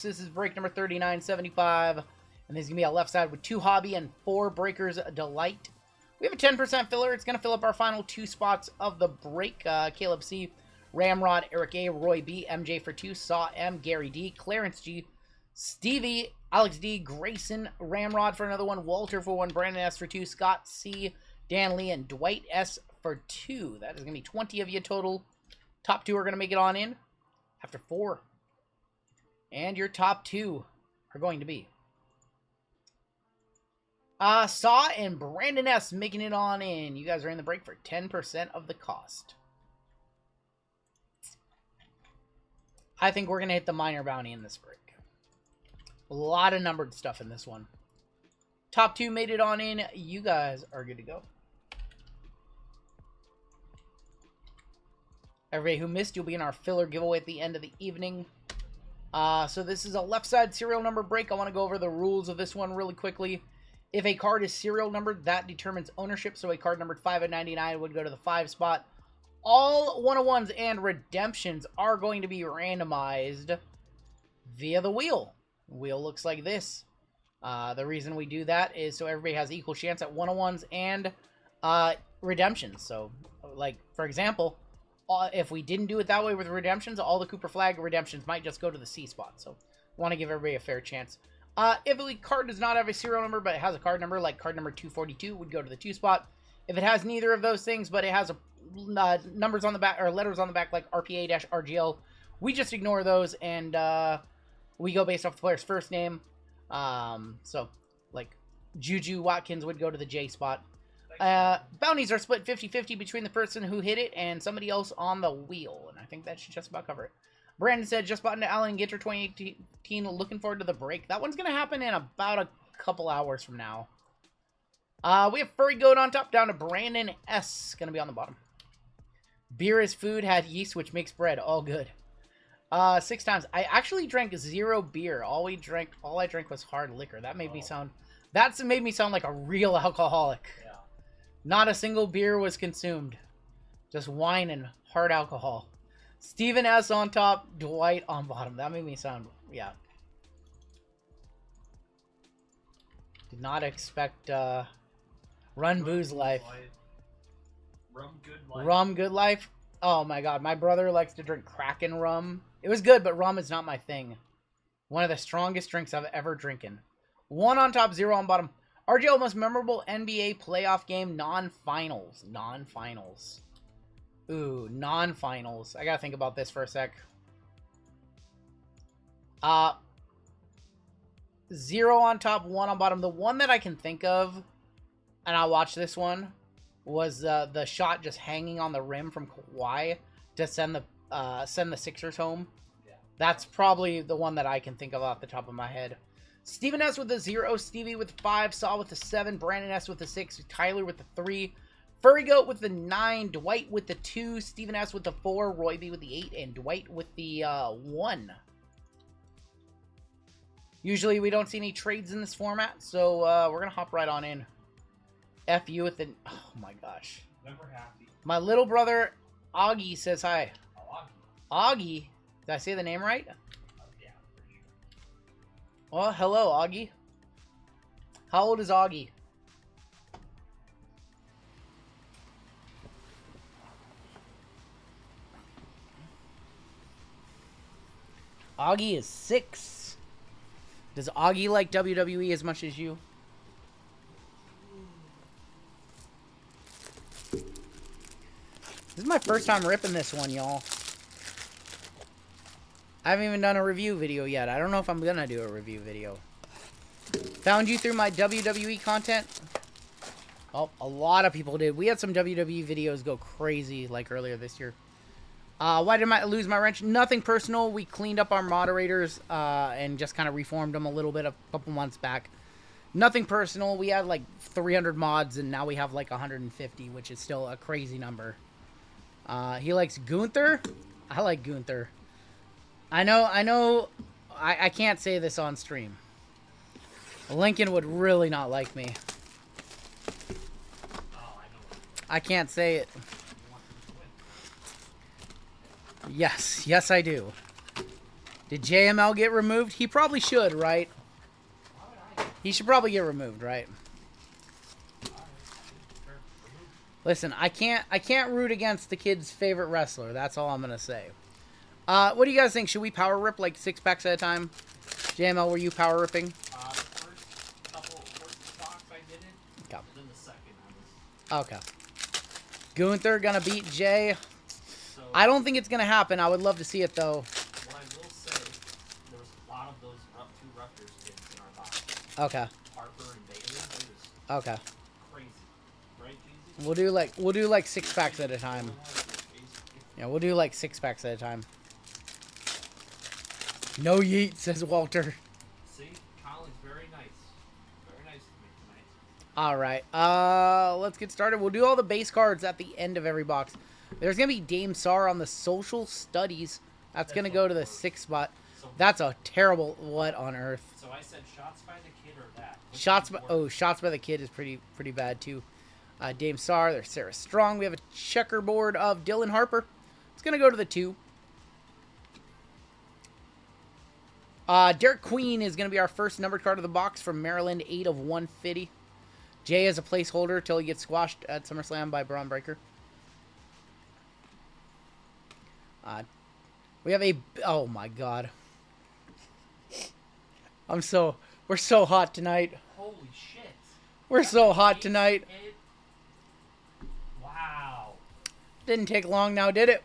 This is break number 3975, and this is going to be a left side with 2 Hobby and 4 Breakers Delight. We have a 10% filler. It's going to fill up our final 2 spots of the break. Caleb C, Ramrod, Eric A, Roy B, MJ for 2, Saw M, Gary D, Clarence G, Stevie, Alex D, Grayson, Ramrod for another one, Walter for 1, Brandon S for 2, Scott C, Dan Lee, and Dwight S for 2. That is going to be 20 of you total. Top 2 are going to make it on in after 4. And your top 2 are going to be Saw and Brandon S making it on in. You guys are in the break for 10% of the cost. I think we're going to hit the minor bounty in this break. A lot of numbered stuff in this one. Top 2 made it on in. You guys are good to go. Everybody who missed, you'll be in our filler giveaway at the end of the evening. So this is a left side serial number break. I want to go over the rules of this one really quickly. If a card is serial numbered, that determines ownership. So a card numbered 5 of 99 would go to the 5 spot. All 101s and redemptions are going to be randomized via the wheel. The wheel looks like this. The reason we do that is so everybody has equal chance at 101s and redemptions. So, like, for example, if we didn't do it that way with redemptions, all the Cooper Flag redemptions might just go to the C spot. So, want to give everybody a fair chance. If a card does not have a serial number, but it has a card number, like card number 242 would go to the 2 spot. If it has neither of those things, but it has a numbers on the back, or letters on the back, like RPA-RGL, we just ignore those, and we go based off the player's first name. So, like, Juju Watkins would go to the J spot. Bounties are split 50-50 between the person who hit it and somebody else on the wheel. And I think that should just about cover it. Brandon said, just bought into Allen Ginter 2018. Looking forward to the break. That one's going to happen in about a couple hours from now. We have Furry Goat on top, down to Brandon S. Going to be on the bottom. Beer is food, had yeast, which makes bread. All good. 6 times. I actually drank 0 beer. All I drank was hard liquor. That made me sound... That's made me sound like a real alcoholic. Yeah. Not a single beer was consumed. Just wine and hard alcohol. Steven S on top, Dwight on bottom. That made me sound, yeah. Did not expect, Run Booze Life. Rum Good Life. Rum Good Life? Oh my god, my brother likes to drink Kraken rum. It was good, but rum is not my thing. One of the strongest drinks I've ever drinking. 1 on top, 0 on bottom. RGL most memorable NBA playoff game, non-finals. Non-finals. Ooh, non-finals. I gotta think about this for a sec. 0 on top, 1 on bottom. The one that I can think of, and I'll watch this one, was the shot just hanging on the rim from Kawhi to send the Sixers home. Yeah. That's probably the one that I can think of off the top of my head. Steven S with a 0, Stevie with 5, Saul with a 7, Brandon S with a 6, Tyler with a 3, Furry Goat with the 9, Dwight with the 2, Steven S with the 4, Roy B with the 8, and Dwight with the 1. Usually we don't see any trades in this format, so we're going to hop right on in. F you with the... Oh my gosh. Never happy. My little brother, Augie, says hi. Oh, Augie? Did I say the name right? yeah, pretty sure. Well, hello, Augie. How old is Augie? Augie is 6. Does Augie like WWE as much as you? This is my first time ripping this one, y'all. I haven't even done a review video yet. I don't know if I'm gonna do a review video. Found you through my WWE content? Oh, a lot of people did. We had some WWE videos go crazy, like earlier this year. Why did I lose my wrench? Nothing personal. We cleaned up our moderators and just kind of reformed them a little bit a couple months back. Nothing personal. We had like 300 mods, and now we have like 150, which is still a crazy number. He likes Gunther. I like Gunther. I know. I can't say this on stream. Lincoln would really not like me. I can't say it. Yes, I do. Did JML get removed? He probably should, right? Why would I? He should probably get removed, right? Alright, sure. Remove. Listen, I can't root against the kid's favorite wrestler. That's all I'm gonna say. What do you guys think? Should we power rip like 6 packs at a time? JML, were you power ripping? The first box I did it, Okay. and then the second I was. Okay. Gunther gonna beat Jay. So I don't think it's gonna happen. I would love to see it though. what I will say, there was a lot of those two Rutgers kids in our box. Okay. Harper and Bailey. They was Okay. crazy, right, Jeezy? We'll do like 6 packs at a time. Yeah, we'll do like 6 packs at a time. No yeet, says Walter. See, Colin's very nice. Very nice to me tonight. All right. Let's get started. We'll do all the base cards at the end of every box. There's gonna be Dame Sar on the social studies. That's gonna go to the 6th spot. So, That's a terrible. What on earth? so I said shots by the kid or that? Which Shots one's by worse? shots by the kid is pretty bad too. Dame Sar. There's Sarah Strong. We have a checkerboard of Dylan Harper. It's gonna go to the 2. Derek Queen is gonna be our first numbered card of the box from Maryland, 8 of 150. Jay is a placeholder till he gets squashed at SummerSlam by Braun Breaker. We have a. Oh my God. We're so hot tonight. Holy shit. We're so hot tonight. Wow. Didn't take long now, did it?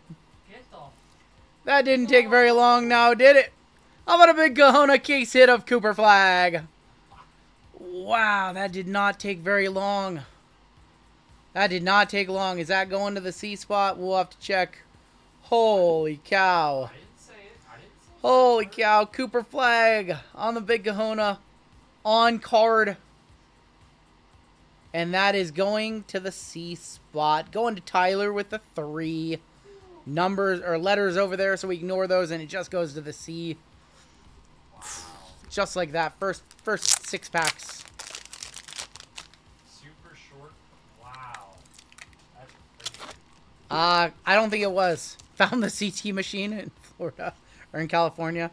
Get the. That didn't take very long now, did it? How about a big Kahuna case hit of Cooper Flag? Wow, that did not take very long. That did not take long. Is that going to the C spot? We'll have to check. Holy cow. I didn't say it. I didn't say it. Holy cow. Cooper Flag on the big Kahuna. On card. And that is going to the C spot. Going to Tyler with the 3 numbers or letters over there, so we ignore those, and it just goes to the C. Wow. Just like that. First 6 packs. Super short. Wow. That's crazy. I don't think it was. Found the CT machine in Florida or in California.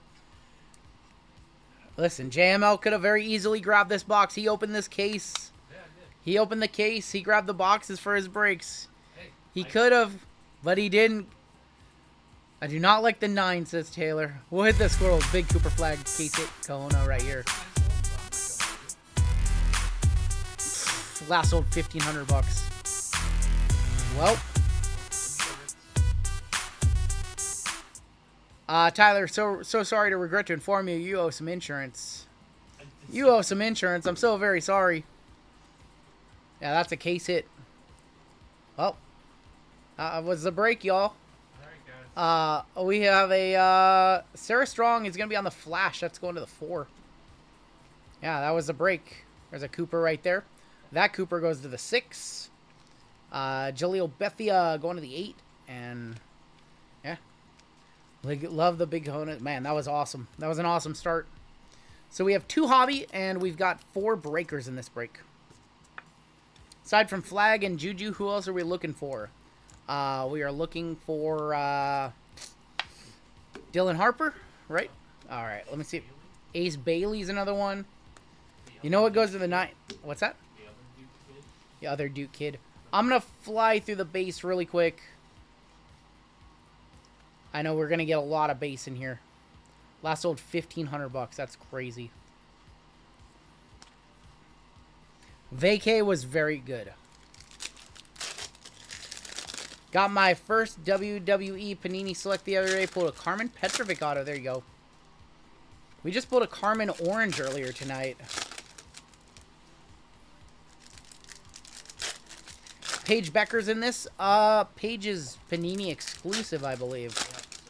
Listen, JML could have very easily grabbed this box. He opened this case. Yeah, I did. He opened the case. He grabbed the boxes for his breaks. Hey. He could have, but he didn't. I do not like the 9, says Taylor. We'll hit the squirrel. Big Cooper Flag case hit Kahuna right here. Last sold $1,500. Well, Tyler, so sorry to regret to inform you, you owe some insurance. You owe some insurance. I'm so very sorry. Yeah, that's a case hit. Well, was the break, y'all. Alright, guys. We have a Sarah Strong is gonna be on the flash. That's going to the 4. Yeah, that was the break. There's a Cooper right there. That Cooper goes to the 6. Jaleel Bethia going to the 8, and yeah, love the big Kahuna. Man, that was awesome. That was an awesome start. So we have 2 hobby, and we've got 4 breakers in this break. Aside from Flag and Juju, who else are we looking for? We are looking for Dylan Harper, right? All right, let me see. Ace Bailey's another one. You know what goes to the 9? What's that? The other Duke kid. The other Duke kid. I'm going to fly through the base really quick. I know we're going to get a lot of base in here. Last sold $1,500. That's crazy. Vacay was very good. Got my first WWE Panini Select the other day. Pulled a Carmen Petrovic auto. There you go. We just pulled a Carmen Orange earlier tonight. Paige Becker's in this. Paige is Panini exclusive, I believe. Yeah, so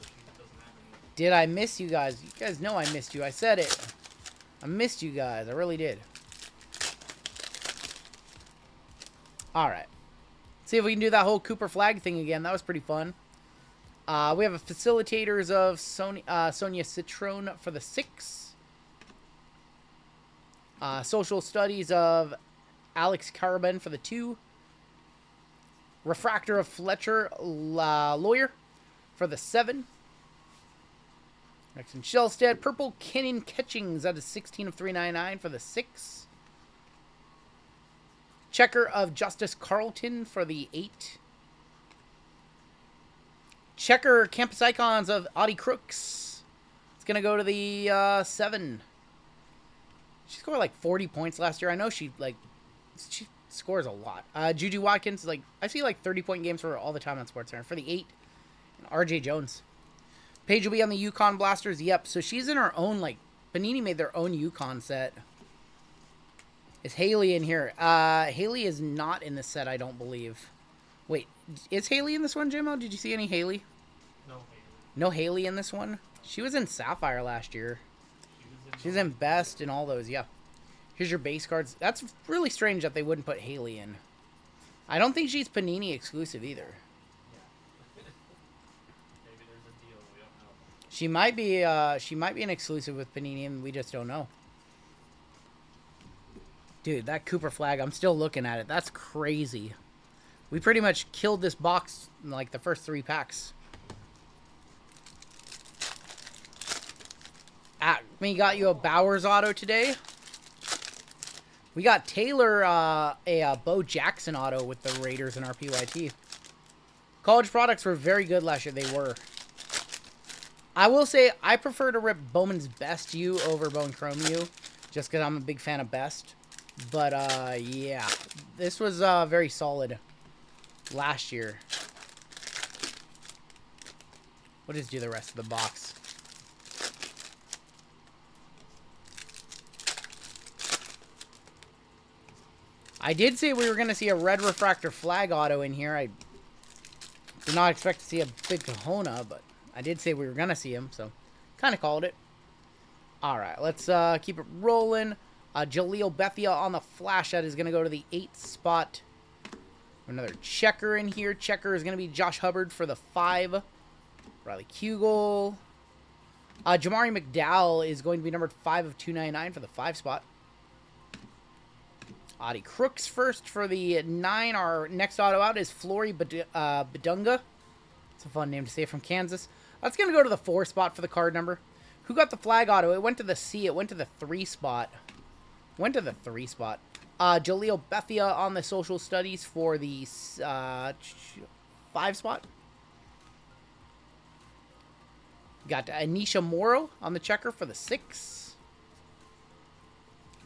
she doesn't have any. Did I miss you guys? You guys know I missed you. I said it. I missed you guys. I really did. Alright. See if we can do that whole Cooper Flag thing again. That was pretty fun. We have a facilitators of Sonia Citrone for the 6. Social studies of Alex Caraban for the 2. Refractor of Fletcher Lawyer for the 7. Next in Shellstead, Purple Kenyon Catchings out of 16 of 399 for the 6. Checker of Justice Carlton for the 8. Checker Campus Icons of Audie Crooks. It's going to go to the 7. She scored like 40 points last year. I know she scores a lot. Juju Watkins, like I see like 30-point games for her all the time on SportsCenter. For the 8, and RJ Jones. Paige will be on the Yukon Blasters. Yep, so she's in her own, like, Panini made their own Yukon set. Is Haley in here? Haley is not in this set, I don't believe. Wait, is Haley in this one, Jimmo? Did you see any Haley? No Haley. No Haley in this one? She was in Sapphire last year. She was in Best and all those, yeah. Here's your base cards. That's really strange that they wouldn't put Haley in. I don't think she's Panini exclusive either. She might be an exclusive with Panini, and we just don't know. Dude, that Cooper flag, I'm still looking at it. That's crazy. We pretty much killed this box in like the first 3 packs. We got you a Bowers auto today. We got Taylor a Bo Jackson auto with the Raiders in our PYT. College products were very good last year. They were. I will say I prefer to rip Bowman's Best U over Bone Chrome U, just because I'm a big fan of Best. But, yeah. This was very solid last year. We'll just do the rest of the box. I did say we were going to see a red refractor flag auto in here. I did not expect to see a big Kahuna, but I did say we were going to see him, so kind of called it. All right, let's keep it rolling. Jaleel Bethia on the flash. That is going to go to the 8th spot. Another checker in here. Checker is going to be Josh Hubbard for the 5. Riley Kugel. Jamari McDowell is going to be numbered 5 of 299 for the 5 spot. Audie Crooks first for the 9. Our next auto out is Flory Badunga. It's a fun name to say, from Kansas. That's going to go to the 4 spot for the card number. Who got the flag auto? It went to the C. It went to the 3 spot. Went to the 3 spot. Jaleel Bethia on the social studies for the 5 spot. Got Anisha Morrow on the checker for the 6.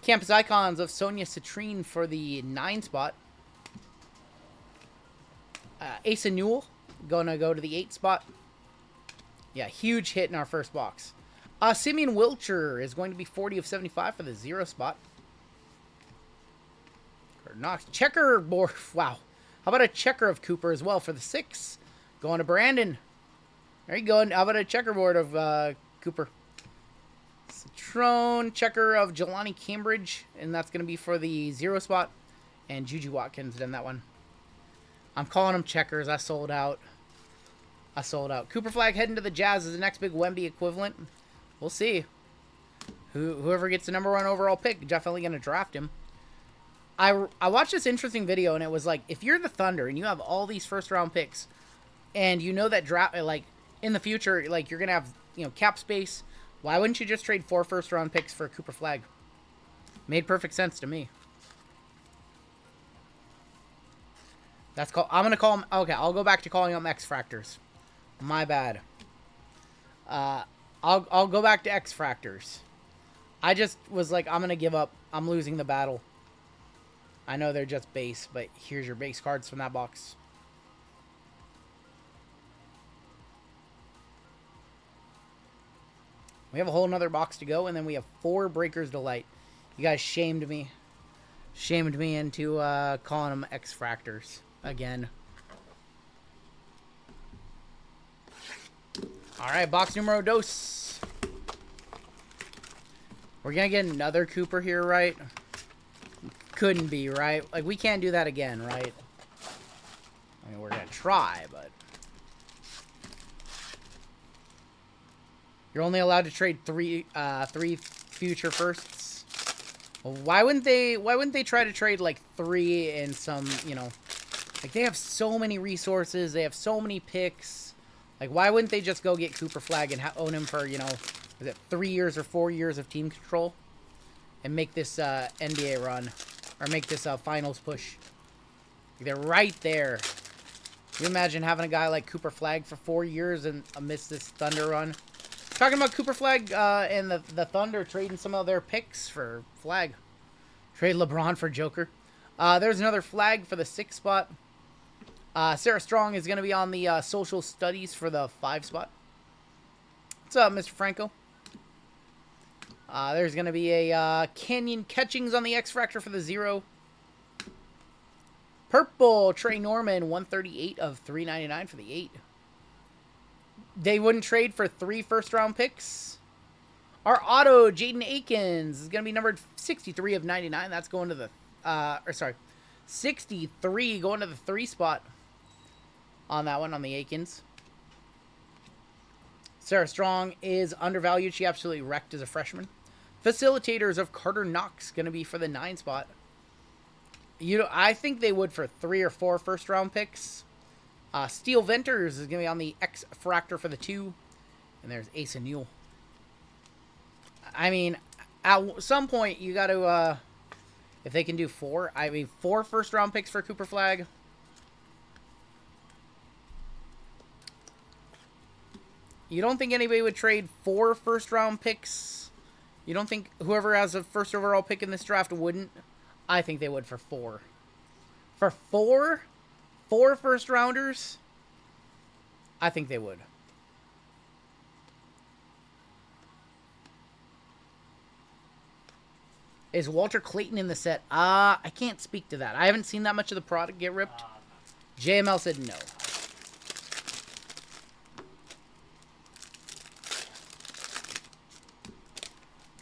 Campus Icons of Sonia Citrine for the 9 spot. Asa Newell going to go to the 8 spot. Yeah, huge hit in our first box. Simeon Wilcher is going to be 40 of 75 for the 0 spot. Knox. Checkerboard. Wow. How about a checker of Cooper as well for the 6? Going to Brandon. There you go. How about a checkerboard of Cooper? Citrone. Checker of Jelani Cambridge. And that's going to be for the 0 spot. And Juju Watkins done that one. I'm calling them checkers. I sold out. Cooper flag heading to the Jazz is the next big Wemby equivalent. We'll see. Whoever gets the #1 overall pick, definitely going to draft him. I watched this interesting video, and it was like, if you're the Thunder and you have all these first-round picks, and you know that draft, like, in the future, like, you're going to have, you know, cap space, why wouldn't you just trade 4 first-round picks for a Cooper flag? Made perfect sense to me. That's called, I'm going to call them, okay, I'll go back to calling them X-Fractors. My bad. I'll go back to X-Fractors. I just was like, I'm going to give up. I'm losing the battle. I know they're just base, but here's your base cards from that box. We have a whole nother box to go, and then we have 4 Breakers Delight. You guys shamed me. Shamed me into calling them X-Fractors again. Alright, box numero dos. We're going to get another Cooper here, right? Couldn't be, right? Like, we can't do that again, right? I mean, we're going to try, but... You're only allowed to trade 3 future firsts. Well, why wouldn't they try to trade, like, 3 and some, you know... Like, they have so many resources. They have so many picks. Like, why wouldn't they just go get Cooper Flag and own him for, you know, is it 3 years or 4 years of team control, and make this NBA run, or make this finals push. They're right there. Can you imagine having a guy like Cooper Flagg for 4 years and miss this Thunder run? Talking about Cooper Flagg and the Thunder trading some of their picks for Flagg. Trade LeBron for Joker. There's another Flagg for the 6th spot. Sarah Strong is going to be on the social studies for the 5 spot. What's up, Mr. Franco? There's going to be a Canyon Catchings on the X Fractor for the 0. Purple, Trey Norman, 138 of 399 for the 8. They wouldn't trade for 3 first-round picks. Our auto, Jaden Akins, is going to be numbered 63 of 99. That's going to the, 63 going to the 3 spot on that one, on the Akins. Sarah Strong is undervalued. She absolutely wrecked as a freshman. Facilitators of Carter Knox, going to be for the 9 spot. I think they would for 3 or 4 first-round picks. Steel Venters is going to be on the X Fractor for the 2. And there's Asa Newell. I mean, at some point, you got to, if they can do 4. I mean, 4 first-round picks for Cooper Flagg. You don't think anybody would trade 4 first-round picks? You don't think whoever has a first overall pick in this draft wouldn't? I think they would for 4. For 4? 4 first-rounders? I think they would. Is Walter Clayton in the set? I can't speak to that. I haven't seen that much of the product get ripped. JML said no.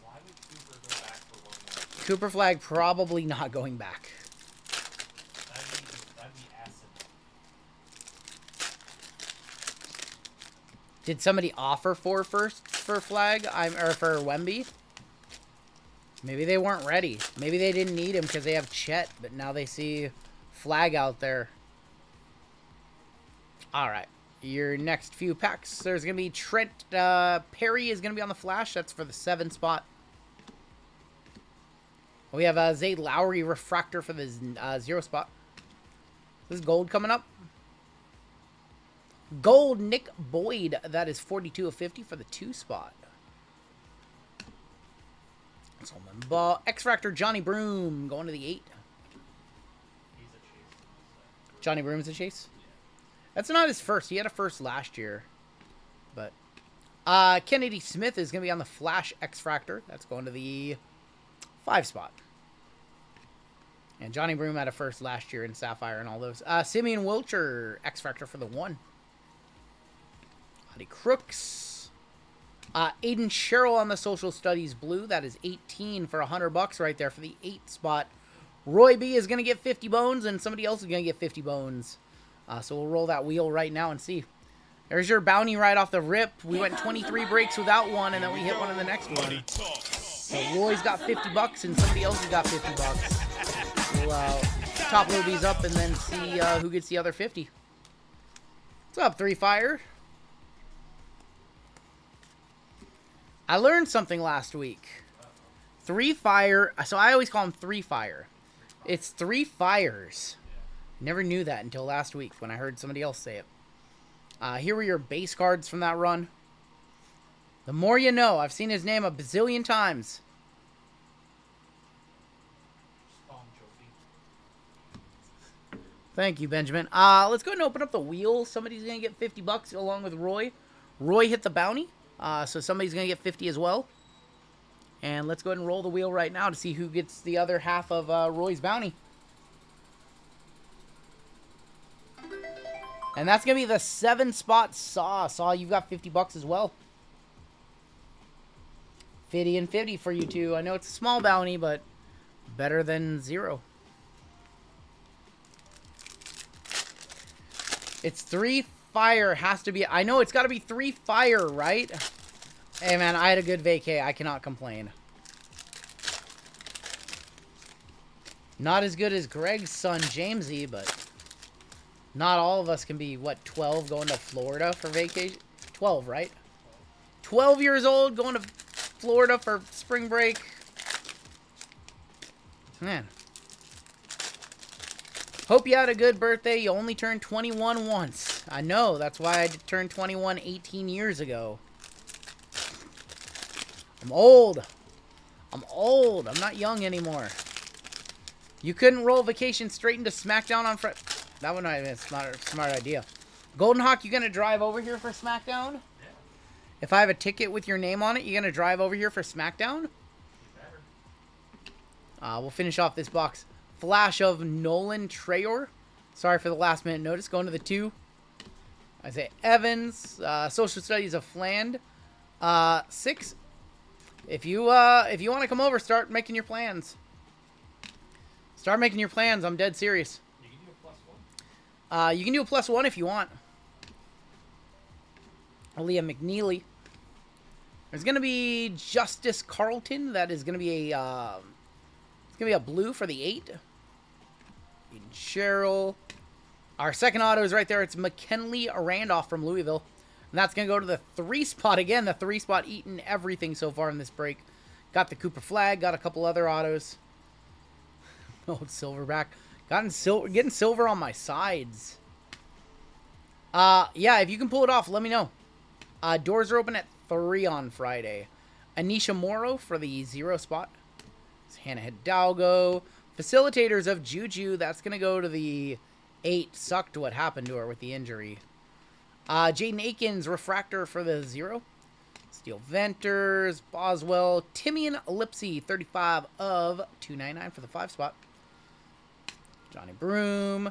Why would Cooper go back for 1 more? Cooper Flagg probably not going back. That'd be acid. Did somebody offer 4 first for Flagg? Or for Wemby? Maybe they weren't ready. Maybe they didn't need him because they have Chet, but now they see Flagg out there. All right. Your next few packs. There's going to be Trent Perry is going to be on the Flash. That's for the 7 spot. We have Zay Lowry Refractor for the 0 spot. This is gold coming up. Gold Nick Boyd. That is 42 of 50 for the 2 spot. Ball. X-Fractor Johnny Broom going to the 8. He's a chase. Johnny Broom's a chase? Yeah. That's not his first. He had a first last year. But Kennedy Smith is going to be on the Flash X-Fractor. That's going to the 5 spot. And Johnny Broom had a first last year in Sapphire and all those. Simeon Wilcher X-Fractor for the 1. Howdy Crooks. Aiden Sherrill on the Social Studies Blue. That is 18 for $100 right there for the 8 spot. Roy B is going to get 50 bones, and somebody else is going to get 50 bones. So we'll roll that wheel right now and see. There's your bounty right off the rip. We went 23 breaks without one, and then we hit one in the next one. So Roy's got $50, and somebody else has got $50. We'll top load these up and then see who gets the other 50. What's up, 3 Fire? I learned something last week. 3 Fire. So I always call him 3 Fire. It's 3 Fires. Never knew that until last week when I heard somebody else say it. Here were your base cards from that run. The more you know. I've seen his name a bazillion times. Thank you, Benjamin. Let's go ahead and open up the wheel. Somebody's going to get $50 along with Roy. Roy hit the bounty. So somebody's going to get 50 as well. And let's go ahead and roll the wheel right now to see who gets the other half of Roy's bounty. And that's going to be the 7 spot Saw. Saw, you've got $50 as well. 50 and 50 for you two. I know it's a small bounty, but better than 0. It's 3 Fire has to be. I know it's got to be 3 Fire, right? Hey, man, I had a good vacay. I cannot complain. Not as good as Greg's son, Jamesy, but not all of us can be, what, 12 going to Florida for vacation? 12, right? 12 years old, going to Florida for spring break. Man. Hope you had a good birthday. You only turned 21 once. I know. That's why I turned 21 18 years ago. I'm old. I'm old. I'm not young anymore. You couldn't roll Vacation straight into SmackDown on Friday. That would not have been a smart idea. Golden Hawk, you going to drive over here for SmackDown? Yeah. If I have a ticket with your name on it, you going to drive over here for SmackDown? We'll finish off this box. Flash of Nolan Trayor. Sorry for the last minute notice. Going to the 2. Isaiah Evans. Social Studies of Fland. 6. If you want to come over, start making your plans. Start making your plans. I'm dead serious. You can do a +1. You can do a +1 if you want. Aaliyah McNeely. There's going to be Justice Carlton. That is going to be a... it's going to be a blue for the 8. Eden Cheryl. Our second auto is right there. It's McKinley Randolph from Louisville. And that's going to go to the 3 spot. Again, the 3 spot eating everything so far in this break. Got the Cooper flag. Got a couple other autos. Old Silverback. Getting silver on my sides. Yeah, if you can pull it off, let me know. Doors are open at 3 on Friday. Anisha Morrow for the 0 spot. It's Hannah Hidalgo. Facilitators of Juju. That's going to go to the 8. Sucked what happened to her with the injury. Jaden Akins, Refractor for the 0. Steel Venters. Boswell. Timian Lipsy, 35 of 299 for the 5 spot. Johnny Broom.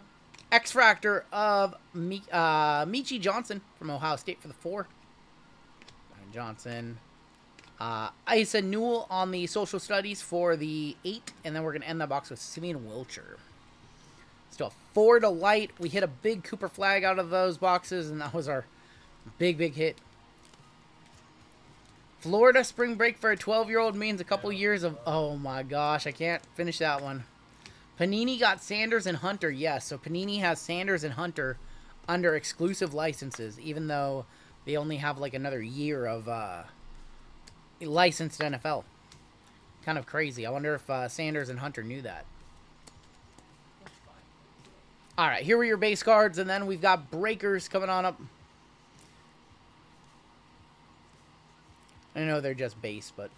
X-Fractor of Michi Johnson from Ohio State for the 4. Ryan Johnson. Isa Newell on the Social Studies for the 8. And then we're going to end that box with Simeon Wilcher. Still 4 to light. We hit a big Cooper flag out of those boxes, and that was our big hit. Florida spring break for a 12-year-old means a couple years of... oh my gosh, I can't finish that one. Panini got Sanders and Hunter. Yes, so Panini has Sanders and Hunter under exclusive licenses, even though they only have like another year of licensed NFL. Kind of crazy. I wonder if Sanders and Hunter knew that. All right, here were your base cards, and then we've got breakers coming on up. I know they're just base, but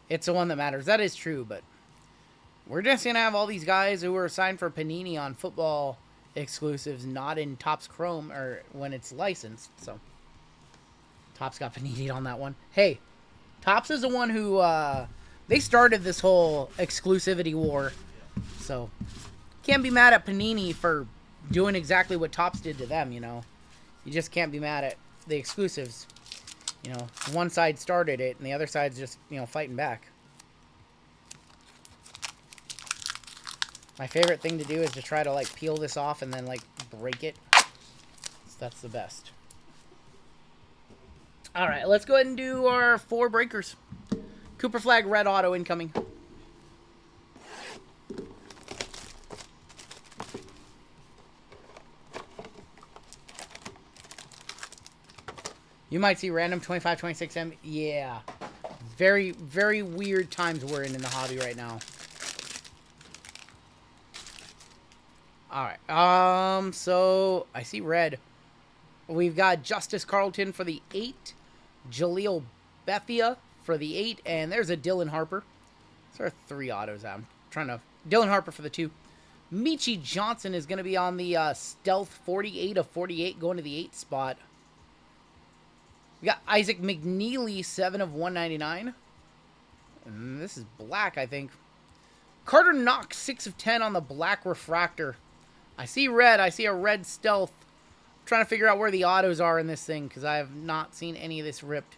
it's the one that matters. That is true, but we're just going to have all these guys who are signed for Panini on football exclusives, not in Topps Chrome or when it's licensed. So Topps got Panini on that one. Hey, Topps is the one who they started this whole exclusivity war. So can't be mad at Panini for doing exactly what Topps did to them, you know. You just can't be mad at the exclusives. You know, one side started it and the other side's just, you know, fighting back. My favorite thing to do is to try to, like, peel this off and then, like, break it. So that's the best. All right, let's go ahead and do our 4 breakers. Cooper flag, red auto incoming. You might see random 25, 26M. Yeah. Very, very weird times we're in the hobby right now. Alright, so I see red. We've got Justice Carlton for the 8. Jaleel Bethia for the 8. And there's a Dylan Harper. Those are 3 autos. I'm trying to... Dylan Harper for the 2. Michi Johnson is going to be on the Stealth 48 of 48, going to the 8 spot. We got Isaac McNeely, 7 of 199. And this is black, I think. Carter Knox, 6 of 10 on the black refractor. I see red. I see a red Stealth. I'm trying to figure out where the autos are in this thing because I have not seen any of this ripped.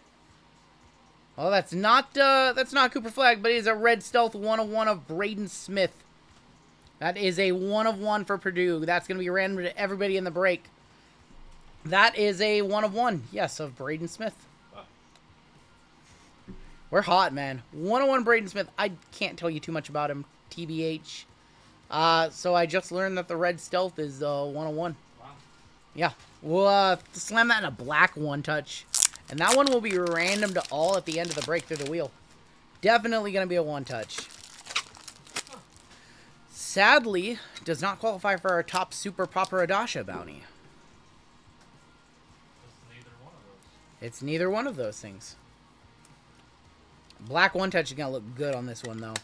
Well, that's not Cooper Flag, but it is a red Stealth 101 of Braden Smith. That is a 1 of 1 for Purdue. That's going to be random to everybody in the break. That is a 1 of 1, yes, of Braden Smith. We're hot, man. 1 of 1 Braden Smith. I can't tell you too much about him, TBH. So I just learned that the red Stealth is 1 of 1. Wow. Yeah. We'll slam that in a black 1-touch. And that one will be random to all at the end of the break through the wheel. Definitely going to be a one-touch. Sadly, does not qualify for our top Super Paparadasha bounty. It's neither one of those things. Black one-touch is going to look good on this one, though.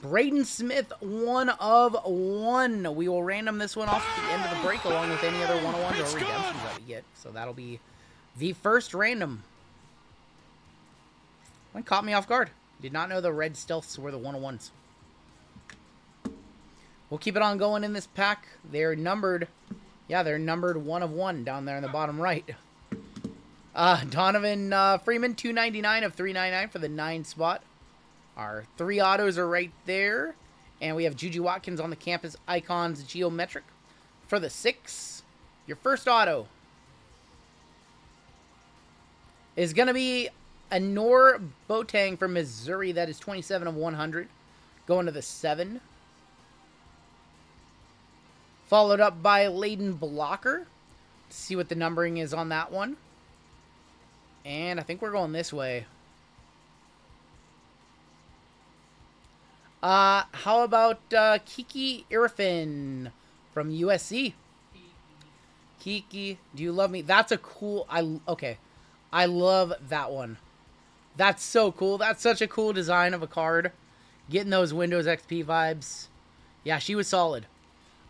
Braden Smith, 1 of 1. We will random this one off at the end of the break, along with any other 101s or redemptions that we get. So that'll be the first random. One caught me off guard. Did not know the red stealths were the 101s. We'll keep it on going in this pack. They're numbered. Yeah, they're numbered 1 of 1 down there in the bottom right. Donovan Freeman, 299 of 399 for the 9 spot. Our 3 autos are right there. And we have Juju Watkins on the Campus Icons Geometric for the 6. Your first auto is going to be a Nor Boateng from Missouri. That is 27 of 100. Going to the 7. Followed up by Layden Blocker. Let's see what the numbering is on that one. And I think we're going this way. How about Kiki Irfin from USC? Kiki, do you love me? That's a cool... Okay. I love that one. That's so cool. That's such a cool design of a card. Getting those Windows XP vibes. Yeah, she was solid.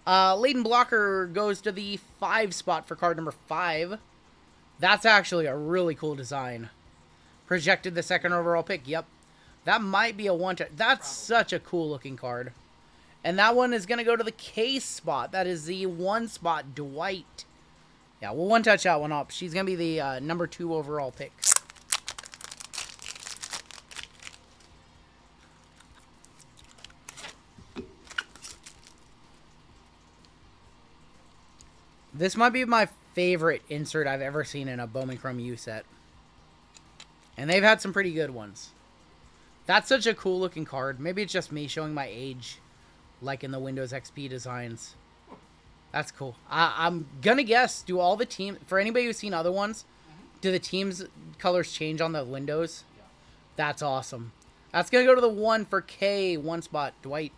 Layden Blocker goes to the 5 spot for card number 5. That's actually a really cool design. Projected the 2nd overall pick. Yep. That might be a one-touch. That's such a cool-looking card. And that one is going to go to the K spot. That is the 1 spot, Dwight. Yeah, we'll one-touch that one up. She's going to be the number 2 overall pick. This might be my favorite insert I've ever seen in a Bowman Chrome U set. And they've had some pretty good ones. That's such a cool looking card. Maybe it's just me showing my age, like in the Windows XP designs. That's cool. I'm gonna guess, do all the team, for anybody who's seen other ones, do the team's colors change on the windows? Yeah. That's awesome. That's gonna go to the 1 for K, 1 spot, Dwight.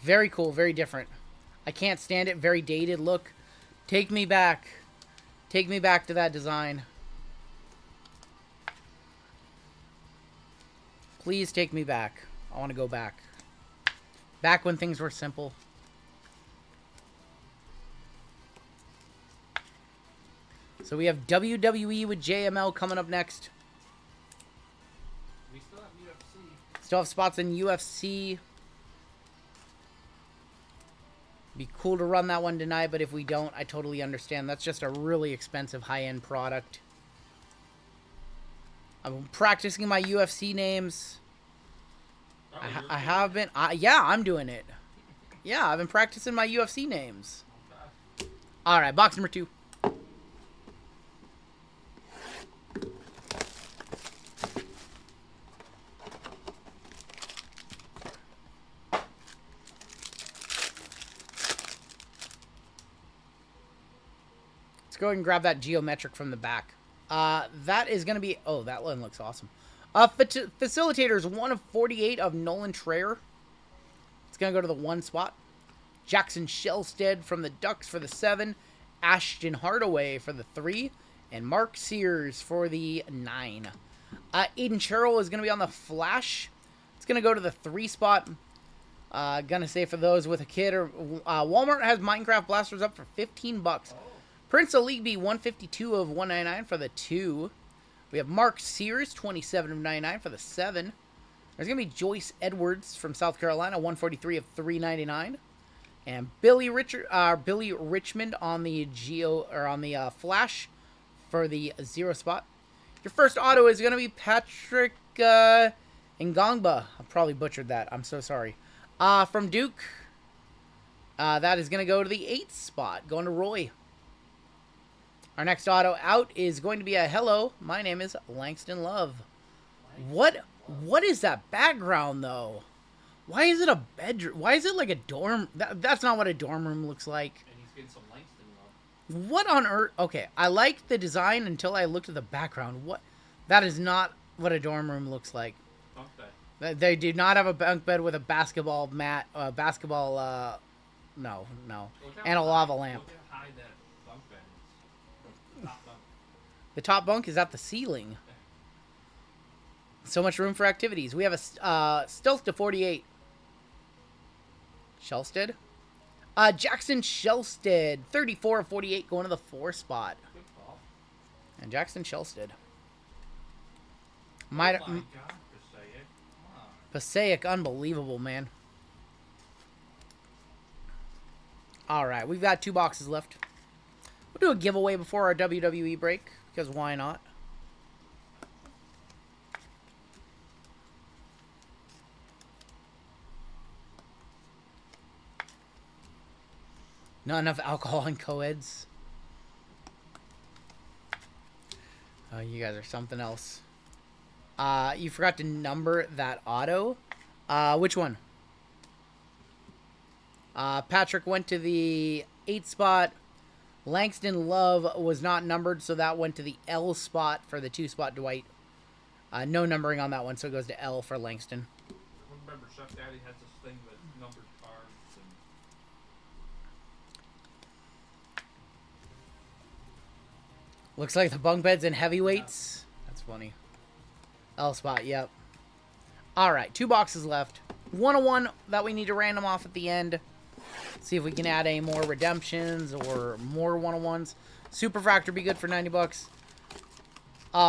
Very cool, very different. I can't stand it. Very dated look. Take me back. Take me back to that design. Please take me back. I want to go back. Back when things were simple. So we have WWE with JML coming up next. We still have UFC. Still have spots in UFC. Be cool to run that one tonight, but if we don't, I totally understand. That's just a really expensive high-end product. I'm practicing my UFC names. Oh, I have been. Yeah, I'm doing it. Yeah, I've been practicing my UFC names. Okay. All right, box number 2. Go ahead and grab that geometric from the back. That is going to be... Oh, that one looks awesome. Facilitators, 1 of 48 of Nolan Trayer. It's going to go to the 1 spot. Jackson Shellstead from the Ducks for the 7. Ashton Hardaway for the 3. And Mark Sears for the 9. Aiden Sherrill is going to be on the Flash. It's going to go to the 3 spot. Gonna say for those with a kid, or Walmart has Minecraft blasters up for $15. Oh. Prince of League 152 of 199 for the 2. We have Mark Sears, 27 of 99 for the 7. There's going to be Joyce Edwards from South Carolina, 143 of 399. And Billy Richmond on the Flash for the 0 spot. Your first auto is going to be Patrick Ngongba. I probably butchered that. I'm so sorry. From Duke. That is going to go to the 8th spot, going to Roy. Our next auto out is going to be a hello. My name is Langston Love. What is that background though? Why is it a bedroom? Why is it like a dorm? That's not what a dorm room looks like. And he's getting some Langston love. What on earth? Okay, I liked the design until I looked at the background. What? That is not what a dorm room looks like. Bunk bed. They do not have a bunk bed with a basketball mat, no, and a lava lamp. Look how high that bunk bed is. Top bunk. The top bunk is at the ceiling. So much room for activities. We have a stealth to 48. Shelsted? Jackson Shelsted, 34 of 48, going to the 4 spot. Good call. And Jackson Shelsted. Oh my God, Passaic. Come on. Passaic, unbelievable, man. Alright, we've got 2 boxes left. We'll do a giveaway before our WWE break, because why not? Not enough alcohol in co-eds. Oh, you guys are something else. You forgot to number that auto. Which one? Patrick went to the 8 spot. Langston Love was not numbered, so that went to the L spot for the 2 spot Dwight. No numbering on that one, so it goes to L for Langston. I remember Chef Daddy has this thing with numbered cards. Looks like the bunk beds and heavyweights. That's funny. L spot, yep. Alright, 2 boxes left. 101 that we need to random off at the end. See if we can add any more redemptions or more 101s. Superfractor be good for 90 bucks.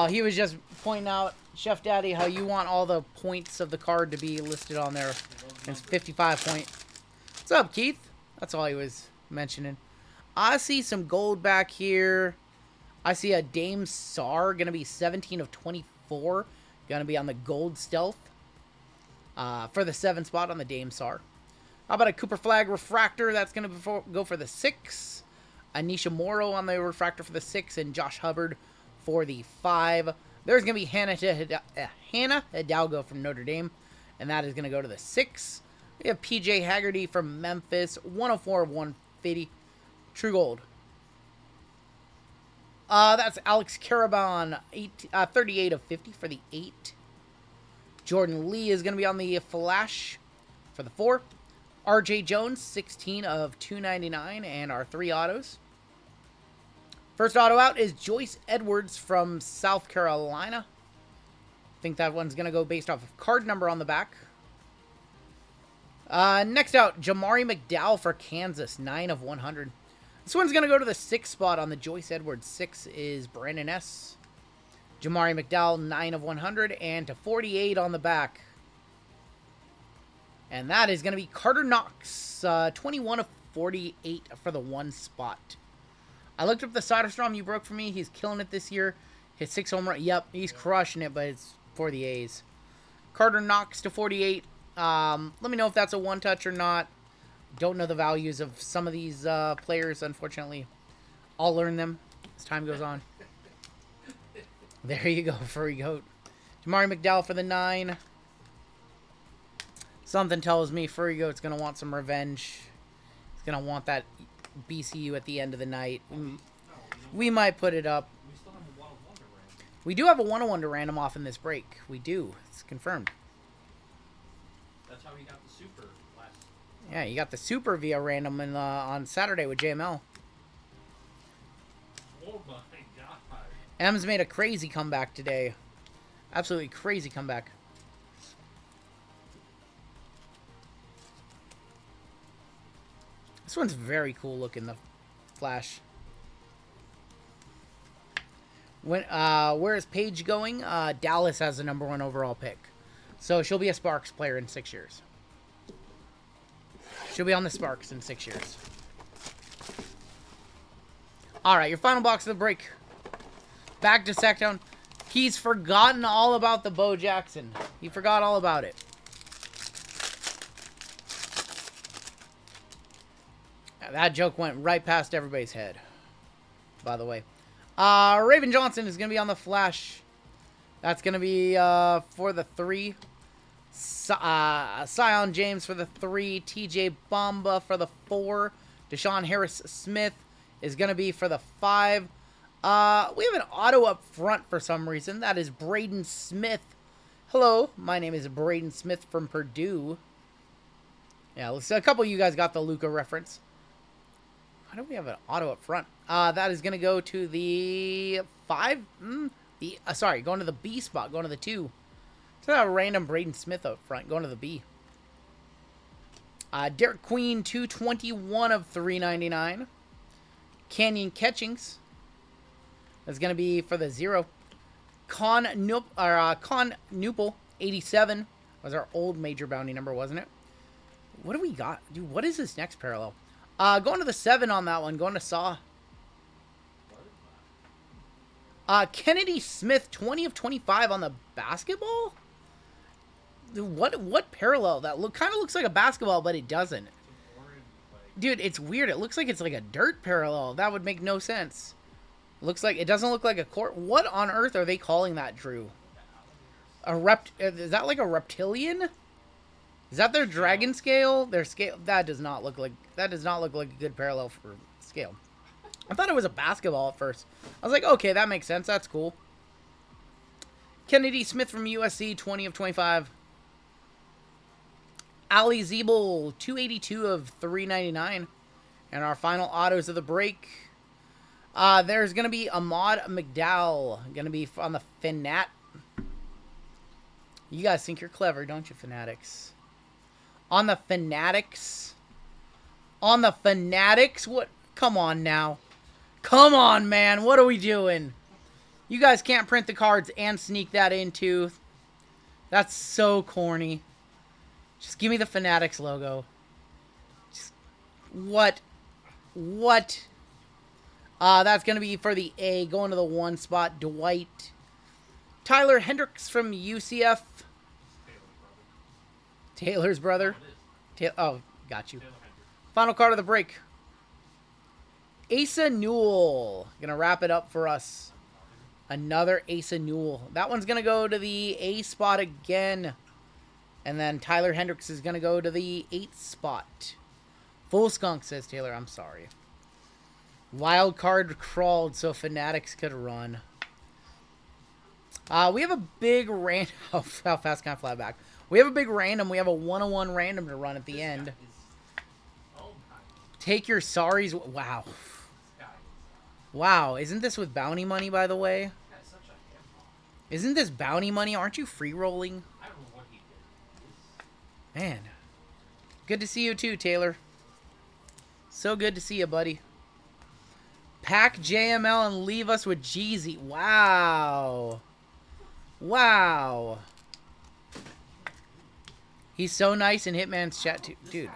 He was just pointing out, Chef Daddy, how you want all the points of the card to be listed on there. It's 55 point. What's up, Keith? That's all he was mentioning. I see some gold back here. I see a Dame Sar going to be 17 of 24. Going to be on the gold stealth. For the 7 spot on the Dame Sar. How about a Cooper Flag Refractor? That's going to go for the 6. Anisha Morrow on the Refractor for the 6. And Josh Hubbard for the 5. There's going to be Hannah Hidalgo from Notre Dame. And that is going to go to the 6. We have PJ Haggerty from Memphis. 104 of 150. True Gold. That's Alex Caraban. 38 of 50 for the 8. Jordan Lee is going to be on the Flash for the 4. RJ Jones, 16 of 299, and our 3 autos. First auto out is Joyce Edwards from South Carolina. I think that one's going to go based off of card number on the back. Next out, Jamari McDowell for Kansas, 9 of 100. This one's going to go to the 6 spot on the Joyce Edwards. 6 is Brandon S. Jamari McDowell, 9 of 100, and to 48 on the back. And that is going to be Carter Knox, 21 of 48 for the 1 spot. I looked up the Soderstrom you broke for me. He's killing it this year. Hit 6 home run. Yep, he's crushing it, but it's for the A's. Carter Knox to 48. Let me know if that's a 1-touch or not. Don't know the values of some of these players, unfortunately. I'll learn them as time goes on. There you go, Furry Goat. Jamari McDowell for the 9. Something tells me Furry Goat's going to want some revenge. He's going to want that BCU at the end of the night. We might put it up. We still have a 101 to random. We do have a 101 to random off in this break. We do. It's confirmed. That's how he got the super last. Yeah, you got the super via random on Saturday with JML. Oh my God. M's made a crazy comeback today. Absolutely crazy comeback. This one's very cool looking, the Flash. Where is Paige going? Dallas has the #1 overall pick. So she'll be a Sparks player in 6 years. She'll be on the Sparks in 6 years. Alright, your final box of the break. Back to Sacktown. He's forgotten all about the Bo Jackson. He forgot all about it. That joke went right past everybody's head, by the way. Raven Johnson is going to be on the Flash. That's going to be for the 3. Sion James for the 3. TJ Bamba for the 4. Deshaun Harris Smith. is going to be for the 5. We have an auto up front for some reason. That is Braden Smith. Hello, my name is Braden Smith from Purdue. Yeah, a couple of you guys got the Luca reference. Why do we have an auto up front? That is going to go to the 5. Sorry, going to the B spot, going to the 2. So a random Braden Smith up front, going to the B. Derek Queen, 221 of 399. Canyon Catchings. That's going to be for the 0. Con Nupel, 87. Was our old major bounty number, wasn't it? What do we got? Dude, what is this next parallel? Going to the 7 on that one. Going to Saw. Kennedy Smith, 20 of 25 on the basketball? Dude, what parallel? That kind of looks like a basketball, but it doesn't. Dude, it's weird. It looks like it's like a dirt parallel. That would make no sense. It doesn't look like a court. What on earth are they calling that, Drew? Is that like a reptilian? Is that their dragon scale? Their scale that does not look like a good parallel for scale. I thought it was a basketball at first. I was like, okay, that makes sense. That's cool. Kennedy Smith from USC, 20 of 25. Ali Zeeble, 282 of 399. And our final autos of the break. There's going to be Ahmad McDowell. Going to be on the Fanat. You guys think you're clever, don't you, Fanatics? On the Fanatics. On the Fanatics? What? Come on now. Come on, man. What are we doing? You guys can't print the cards and sneak that in, too. That's so corny. Just give me the Fanatics logo. Just, what? What? That's going to be for the A. Going to the 1 spot, Dwight. Tyler Hendricks from UCF. Taylor's brother. Oh, got you. Final card of the break. Asa Newell. Gonna wrap it up for us. Another Asa Newell. That one's gonna go to the A spot again. And then Tyler Hendricks is gonna go to the 8th spot. Full skunk, says Taylor. I'm sorry. Wild card crawled so Fanatics could run. We have a big random. How fast can I fly back? We have a big random. We have a 101 random to run at the end. Take your sorries. Wow. Wow. Isn't this with bounty money, by the way? Isn't this bounty money? Aren't you free rolling? I don't know what he did. Man. Good to see you too, Taylor. So good to see you, buddy. Pack JML and leave us with Jeezy. Wow. Wow. He's so nice in Hitman's chat too. Dude.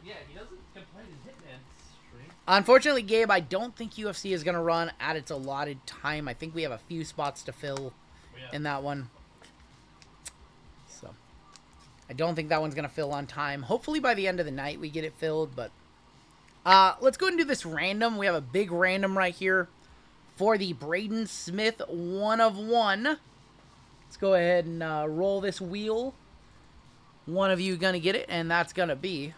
Yeah, he doesn't complain in Hitman's stream. Unfortunately, Gabe, I don't think UFC is going to run at its allotted time. I think we have a few spots to fill in that one. So, I don't think that one's going to fill on time. Hopefully by the end of the night we get it filled, but let's go ahead and do this random. We have a big random right here for the Braden Smith 1 of 1. Let's go ahead and roll this wheel. One of you going to get it, and that's going to be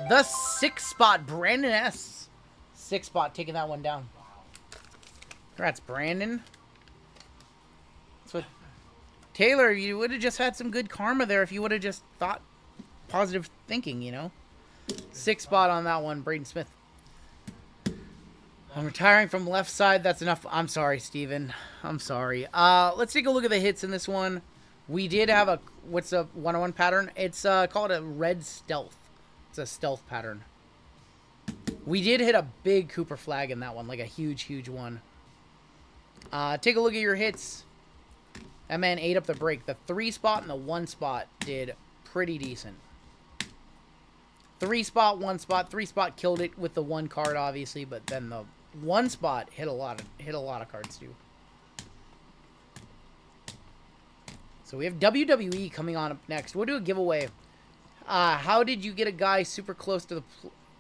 the 6th spot, Brandon S. 6th spot, taking that one down. Congrats, Brandon. That's what Taylor, you would have just had some good karma there if you would have just thought positive thinking, you know. 6th spot on that one, Braden Smith. I'm retiring from left side. That's enough. I'm sorry, Steven. I'm sorry. Let's take a look at the hits in this one. We did have a, what's a 101 pattern? It's called a red stealth. It's a stealth pattern. We did hit a big Cooper flag in that one, like a huge, huge one. Take a look at your hits. That man ate up the break. The 3 spot and the 1 spot did pretty decent. 3 spot, 1 spot. 3 spot killed it with the 1 card, obviously, but then the 1 spot hit a lot of cards too. So we have WWE coming on up next. We'll do a giveaway. How did you get a guy super close to the...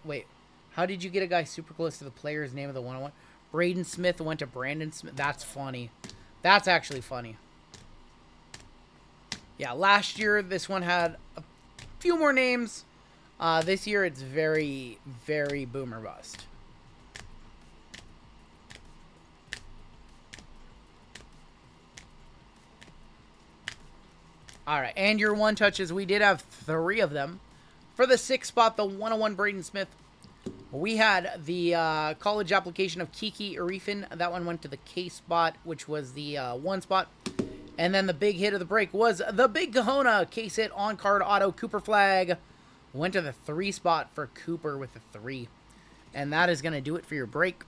Wait. How did you get a guy super close to the player's name of the 101? Braden Smith went to Brandon Smith. That's funny. That's actually funny. Yeah, last year this one had a few more names. This year it's very, very boomer bust. All right, and your one touches, we did have 3 of them. For the 6th spot, the 101 Braden Smith. We had the college application of Kiki Arifin. That one went to the K spot, which was the 1 spot. And then the big hit of the break was the Big Kahuna case hit on card auto Cooper flag. Went to the 3 spot for Cooper with the 3. And that is going to do it for your break.